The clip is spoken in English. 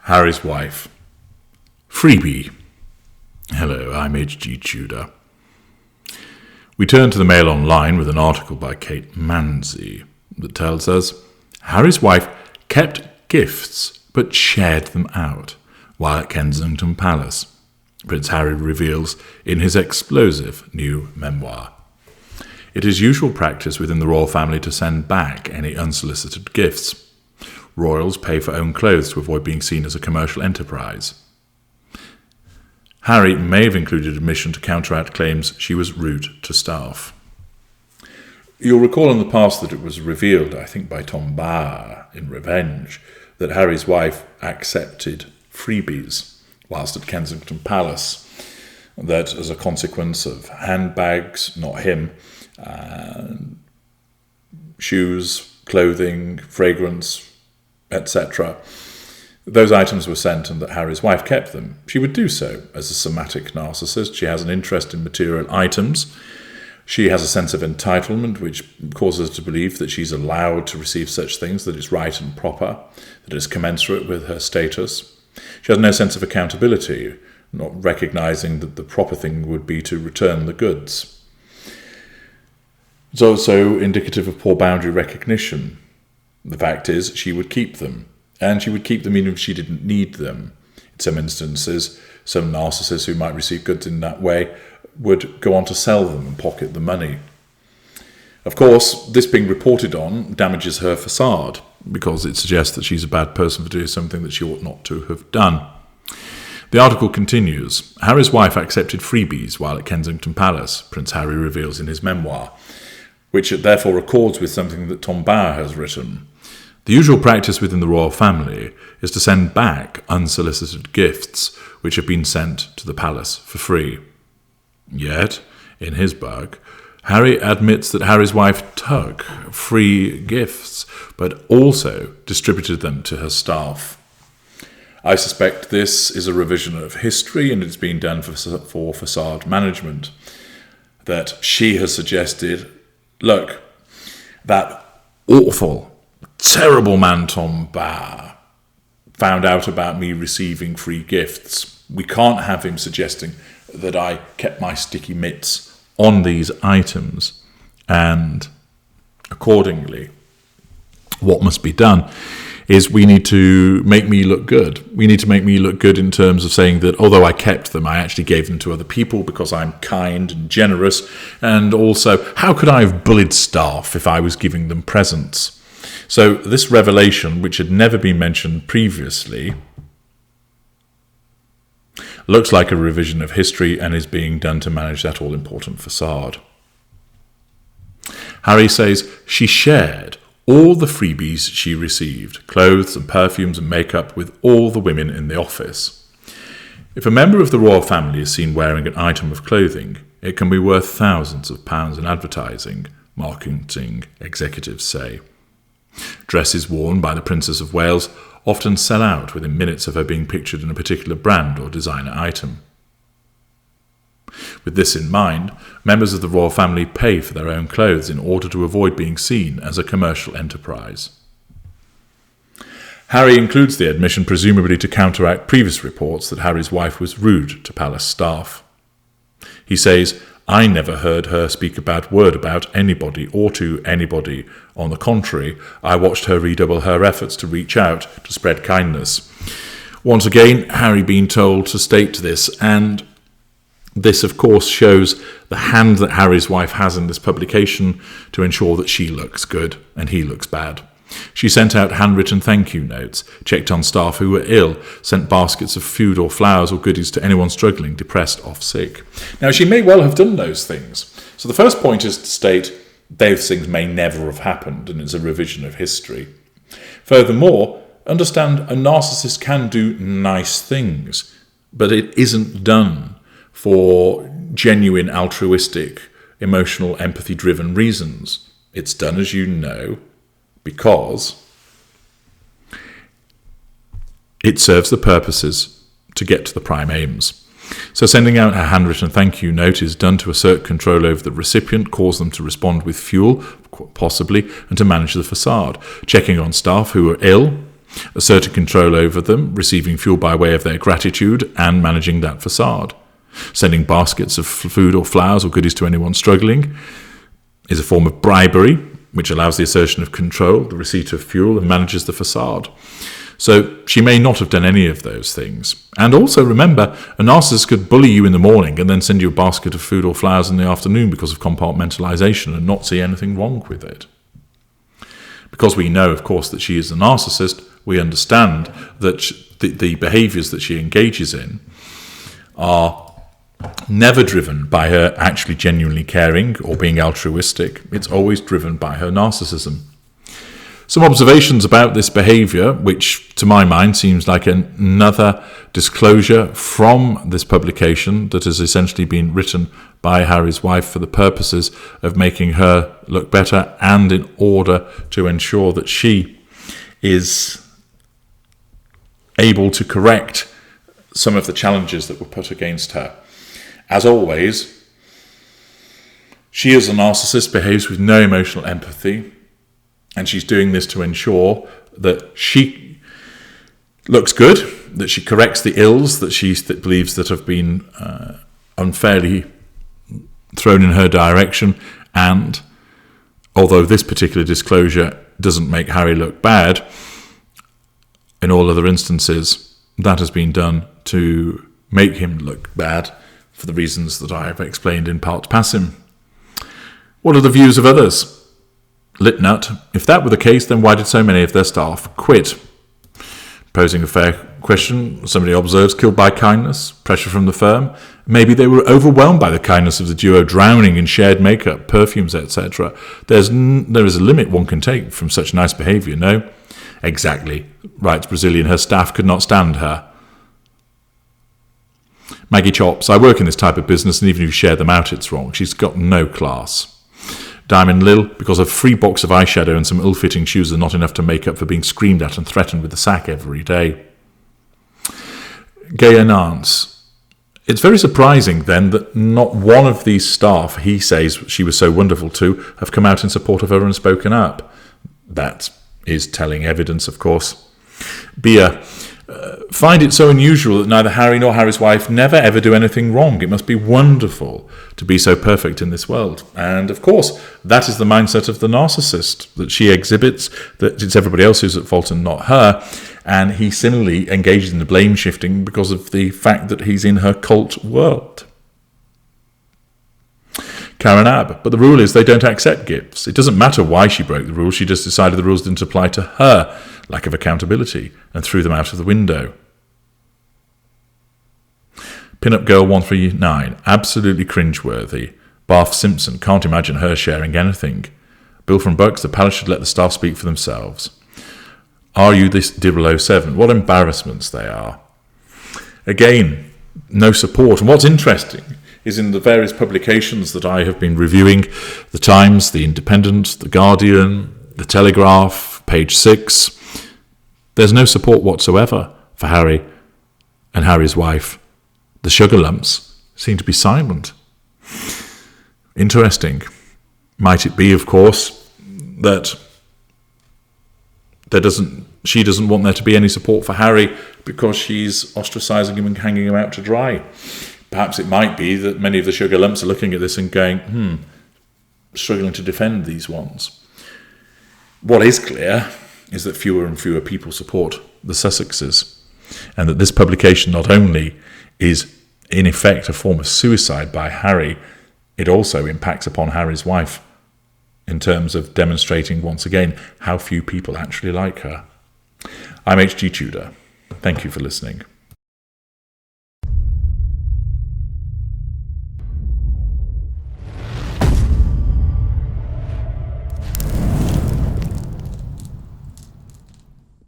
Harry's wife. Freebie. Hello, I'm H.G. Tudor. We turn to the Mail Online with an article by Kate Manzi that tells us Harry's wife kept gifts but shared them out while at Kensington Palace, Prince Harry reveals in his explosive new memoir. It is usual practice within the royal family to send back any unsolicited gifts. Royals pay for own clothes to avoid being seen as a commercial enterprise. Harry may have included admission to counteract claims she was rude to staff. You'll recall in the past that it was revealed, I think by Tom Barr in Revenge, that Harry's wife accepted freebies whilst at Kensington Palace, that as a consequence of handbags, not him, shoes, clothing, fragrance, etc., those items were sent and that Harry's wife kept them. She would do so as a somatic narcissist. She has an interest in material items. She has a sense of entitlement, which causes her to believe that she's allowed to receive such things, that it's right and proper, that it's commensurate with her status. She has no sense of accountability, not recognising that the proper thing would be to return the goods. It's also indicative of poor boundary recognition. The fact is, she would keep them, and she would keep them even if she didn't need them. In some instances, some narcissists who might receive goods in that way would go on to sell them and pocket the money. Of course, this being reported on damages her facade, because it suggests that she's a bad person for doing something that she ought not to have done. The article continues, Harry's wife accepted freebies while at Kensington Palace, Prince Harry reveals in his memoir, which it therefore accords with something that Tom Barr has written. The usual practice within the royal family is to send back unsolicited gifts which have been sent to the palace for free. Yet, in his book, Harry admits that Harry's wife took free gifts, but also distributed them to her staff. I suspect this is a revision of history, and it's been done for facade management. That she has suggested, look, that awful, terrible man Tom Barr found out about me receiving free gifts. We can't have him suggesting that I kept my sticky mitts on these items, and accordingly, what must be done is we need to make me look good. We need to make me look good in terms of saying that although I kept them, I actually gave them to other people because I'm kind and generous, and also, how could I have bullied staff if I was giving them presents? So this revelation, which had never been mentioned previously, looks like a revision of history and is being done to manage that all-important facade. Harry says she shared all the freebies she received, clothes and perfumes and makeup, with all the women in the office. If a member of the royal family is seen wearing an item of clothing, it can be worth thousands of pounds in advertising, marketing executives say. Dresses worn by the Princess of Wales often sell out within minutes of her being pictured in a particular brand or designer item. With this in mind, members of the royal family pay for their own clothes in order to avoid being seen as a commercial enterprise. Harry includes the admission presumably to counteract previous reports that Harry's wife was rude to palace staff. He says, I never heard her speak a bad word about anybody or to anybody. On the contrary, I watched her redouble her efforts to reach out, to spread kindness. Once again, Harry being told to state this, and this, of course, shows the hand that Harry's wife has in this publication to ensure that she looks good and he looks bad. She sent out handwritten thank you notes, checked on staff who were ill, sent baskets of food or flowers or goodies to anyone struggling, depressed, off sick. Now, she may well have done those things. So the first point is to state those things may never have happened, and it's a revision of history. Furthermore, understand a narcissist can do nice things, but it isn't done for genuine altruistic, emotional, empathy-driven reasons. It's done, as you know, because it serves the purposes to get to the prime aims. So sending out a handwritten thank you note is done to assert control over the recipient, cause them to respond with fuel, possibly, and to manage the facade. Checking on staff who are ill asserting control over them, receiving fuel by way of their gratitude, and managing that facade. Sending baskets of food or flowers or goodies to anyone struggling is a form of bribery, which allows the assertion of control, the receipt of fuel, and manages the facade. So she may not have done any of those things. And also remember, a narcissist could bully you in the morning and then send you a basket of food or flowers in the afternoon because of compartmentalization and not see anything wrong with it. Because we know, of course, that she is a narcissist, we understand that the behaviours that she engages in are never driven by her actually genuinely caring or being altruistic. It's always driven by her narcissism. Some observations about this behaviour, which to my mind seems like another disclosure from this publication that has essentially been written by Harry's wife for the purposes of making her look better and in order to ensure that she is able to correct some of the challenges that were put against her. As always, she as a narcissist behaves with no emotional empathy, and she's doing this to ensure that she looks good, that she corrects the ills that she believes that have been unfairly thrown in her direction. And although this particular disclosure doesn't make Harry look bad, in all other instances, that has been done to make him look bad for the reasons that I have explained in part passim. What are the views of others? Litnut, if that were the case, then why did so many of their staff quit? Posing a fair question, somebody observes, killed by kindness, pressure from the firm. Maybe they were overwhelmed by the kindness of the duo, drowning in shared makeup, perfumes, etc. There is a limit one can take from such nice behaviour, no? Exactly, writes Brazilian. Her staff could not stand her. Maggie Chops, I work in this type of business, and even if you share them out, it's wrong. She's got no class. Diamond Lil, because a free box of eyeshadow and some ill-fitting shoes are not enough to make up for being screamed at and threatened with the sack every day. Gaia Nance, it's very surprising then that not one of these staff he says she was so wonderful to have come out in support of her and spoken up. That is telling evidence, of course. Bia, find it so unusual that neither Harry nor Harry's wife never ever do anything wrong. It must be wonderful to be so perfect in this world. And of course, that is the mindset of the narcissist that she exhibits, that it's everybody else who's at fault and not her. And he similarly engages in the blame shifting because of the fact that he's in her cult world. Karen Ab, but the rule is they don't accept gifts. It doesn't matter why she broke the rules, she just decided the rules didn't apply to her. Lack of accountability, and threw them out of the window. Pinup Girl 139, absolutely cringeworthy. Bath Simpson, can't imagine her sharing anything. Bill from Bucks, the palace should let the staff speak for themselves. Are you this 007? What embarrassments they are. Again, no support. And what's interesting is in the various publications that I have been reviewing, the Times, the Independent, the Guardian, the Telegraph, Page 6, there's no support whatsoever for Harry and Harry's wife. The sugar lumps seem to be silent. Interesting. Might it be, of course, that she doesn't want there to be any support for Harry because she's ostracising him and hanging him out to dry? Perhaps it might be that many of the sugar lumps are looking at this and going, struggling to defend these ones. What is clear is that fewer and fewer people support the Sussexes, and that this publication not only is in effect a form of suicide by Harry, it also impacts upon Harry's wife in terms of demonstrating once again how few people actually like her. I'm H.G. Tudor. Thank you for listening.